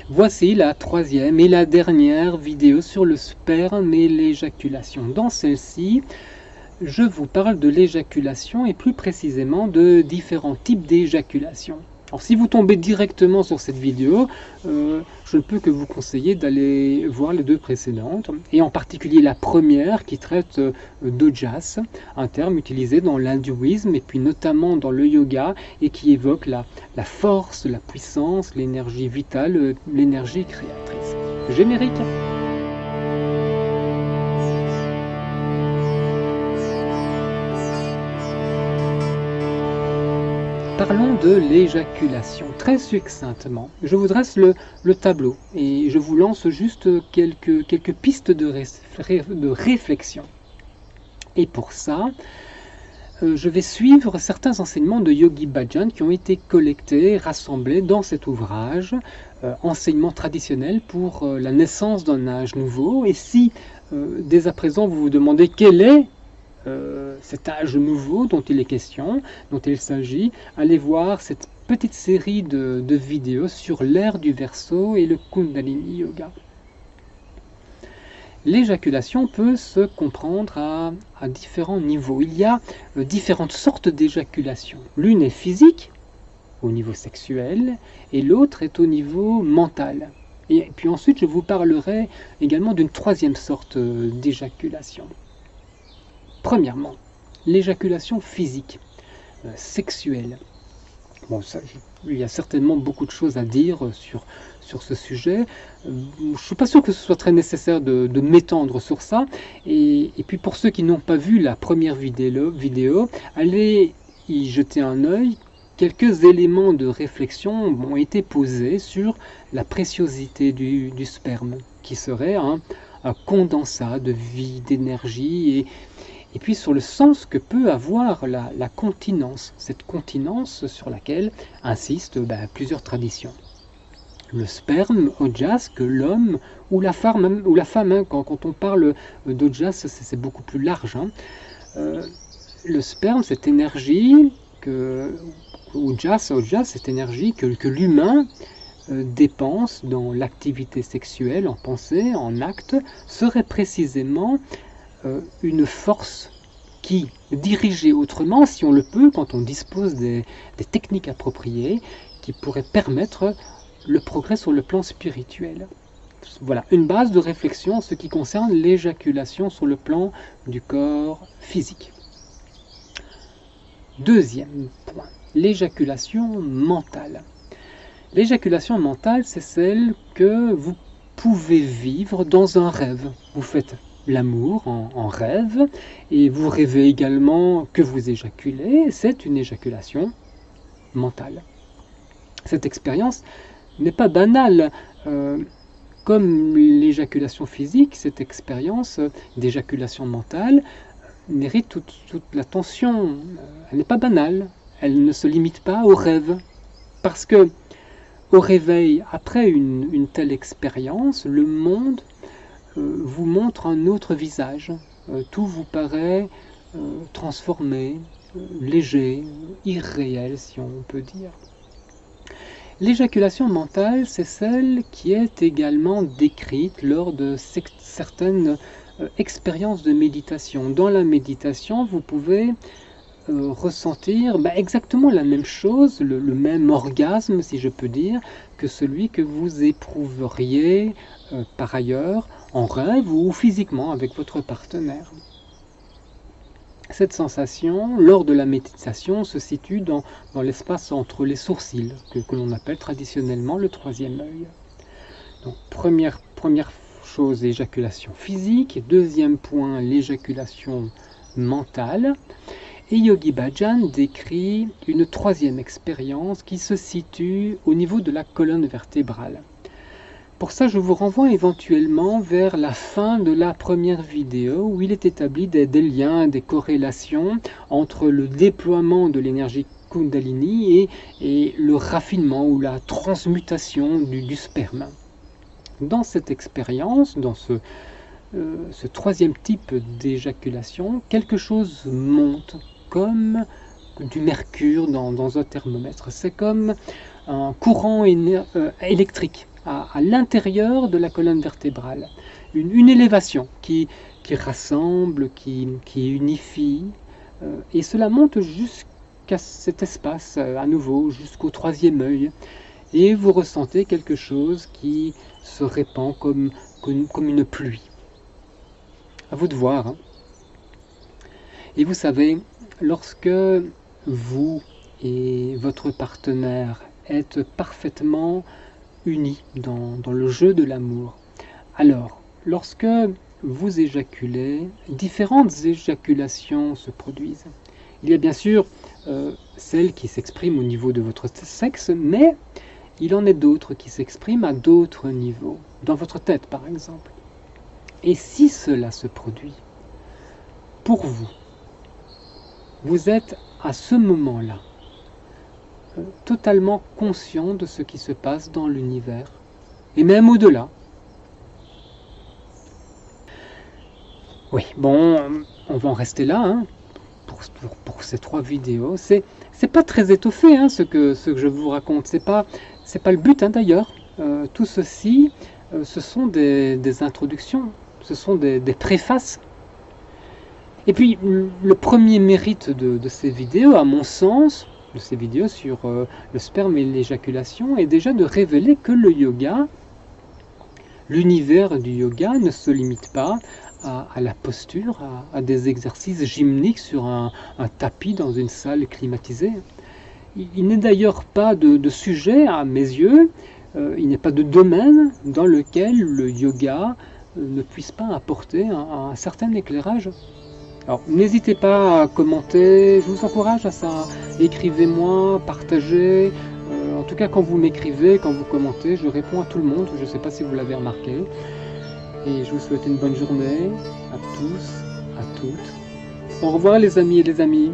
Voici la troisième et la dernière vidéo sur le sperme et l'éjaculation. Dans celle-ci, je vous parle de l'éjaculation et plus précisément de différents types d'éjaculation. Alors si vous tombez directement sur cette vidéo, je ne peux que vous conseiller d'aller voir les deux précédentes, et en particulier la première qui traite d'ojas, un terme utilisé dans l'hindouisme et puis notamment dans le yoga et qui évoque la force, la puissance, l'énergie vitale, l'énergie créatrice. Générique. Parlons de l'éjaculation, très succinctement. Je vous dresse le tableau et je vous lance juste quelques pistes de réflexion. Et pour ça, je vais suivre certains enseignements de Yogi Bhajan qui ont été collectés, rassemblés dans cet ouvrage, enseignements traditionnels pour la naissance d'un âge nouveau. Et si, dès à présent, vous vous demandez quel est cet âge nouveau dont il est question, dont il s'agit, allez voir cette petite série de vidéos sur l'ère du Verseau et le Kundalini Yoga. L'éjaculation peut se comprendre à différents niveaux. Il y a différentes sortes d'éjaculation. L'une est physique, au niveau sexuel, et l'autre est au niveau mental. Et puis ensuite, je vous parlerai également d'une troisième sorte d'éjaculation. Premièrement, l'éjaculation physique, sexuelle. Bon, ça, il y a certainement beaucoup de choses à dire sur ce sujet. Je ne suis pas sûr que ce soit très nécessaire de m'étendre sur ça. Et puis pour ceux qui n'ont pas vu la première vidéo, allez y jeter un œil. Quelques éléments de réflexion ont été posés sur la préciosité du sperme, qui serait un condensat de vie, d'énergie, et puis sur le sens que peut avoir la continence, cette continence sur laquelle insistent plusieurs traditions. Le sperme, ojas, que l'homme ou la femme, quand on parle d'ojas, c'est beaucoup plus large. Le sperme, cette énergie, ojas, cette énergie que l'humain dépense dans l'activité sexuelle, en pensée, en acte, serait précisément une force qui, dirigée autrement, si on le peut, quand on dispose des techniques appropriées, qui pourrait permettre le progrès sur le plan spirituel. Voilà, une base de réflexion en ce qui concerne l'éjaculation sur le plan du corps physique. Deuxième point, l'éjaculation mentale. L'éjaculation mentale, c'est celle que vous pouvez vivre dans un rêve. Vous faites l'amour en rêve et vous rêvez également que vous éjaculez. C'est une éjaculation mentale. Cette expérience n'est pas banale. Comme l'éjaculation physique, cette expérience d'éjaculation mentale mérite toute l'attention. Elle n'est pas banale. Elle ne se limite pas au rêve. Parce que au réveil, après une telle expérience, le monde vous montre un autre visage. Tout vous paraît transformé, léger, irréel, si on peut dire. L'éjaculation mentale, c'est celle qui est également décrite lors de certaines expériences de méditation. Dans la méditation, vous pouvez ressentir exactement la même chose, le même orgasme, si je peux dire, que celui que vous éprouveriez par ailleurs en rêve ou physiquement avec votre partenaire. Cette sensation, lors de la méditation, se situe dans l'espace entre les sourcils, que l'on appelle traditionnellement le troisième œil. Donc, première chose, l'éjaculation physique. Deuxième point, l'éjaculation mentale. Et Yogi Bhajan décrit une troisième expérience qui se situe au niveau de la colonne vertébrale. Pour ça, je vous renvoie éventuellement vers la fin de la première vidéo où il est établi des liens, des corrélations entre le déploiement de l'énergie Kundalini et le raffinement ou la transmutation du sperme. Dans cette expérience, dans ce troisième type d'éjaculation, quelque chose monte comme du mercure dans un thermomètre. C'est comme un courant électrique à l'intérieur de la colonne vertébrale. Une élévation qui rassemble, qui unifie, et cela monte jusqu'à cet espace, à nouveau, jusqu'au troisième œil, et vous ressentez quelque chose qui se répand comme une pluie. À vous de voir. Hein. Et vous savez, lorsque vous et votre partenaire êtes parfaitement unis dans le jeu de l'amour, alors, lorsque vous éjaculez, différentes éjaculations se produisent. Il y a bien sûr celles qui s'expriment au niveau de votre sexe, mais il en est d'autres qui s'expriment à d'autres niveaux, dans votre tête par exemple. Et si cela se produit, pour vous, vous êtes à ce moment-là totalement conscient de ce qui se passe dans l'univers, et même au-delà. Oui, bon, on va en rester là hein, pour ces 3 vidéos. C'est pas très étoffé hein, ce que je vous raconte. C'est pas le but hein, d'ailleurs. Tout ceci, ce sont des introductions, ce sont des préfaces. Et puis le premier mérite de ces vidéos, à mon sens, de ces vidéos sur le sperme et l'éjaculation, est déjà de révéler que le yoga, l'univers du yoga ne se limite pas à la posture, à des exercices gymniques sur un tapis dans une salle climatisée. Il n'est d'ailleurs pas de sujet, à mes yeux, il n'est pas de domaine dans lequel le yoga ne puisse pas apporter un certain éclairage. Alors n'hésitez pas à commenter, je vous encourage à ça, écrivez-moi, partagez. En tout cas quand vous m'écrivez, quand vous commentez, je réponds à tout le monde, je ne sais pas si vous l'avez remarqué. Et je vous souhaite une bonne journée à tous, à toutes. Au revoir les amis et les amies.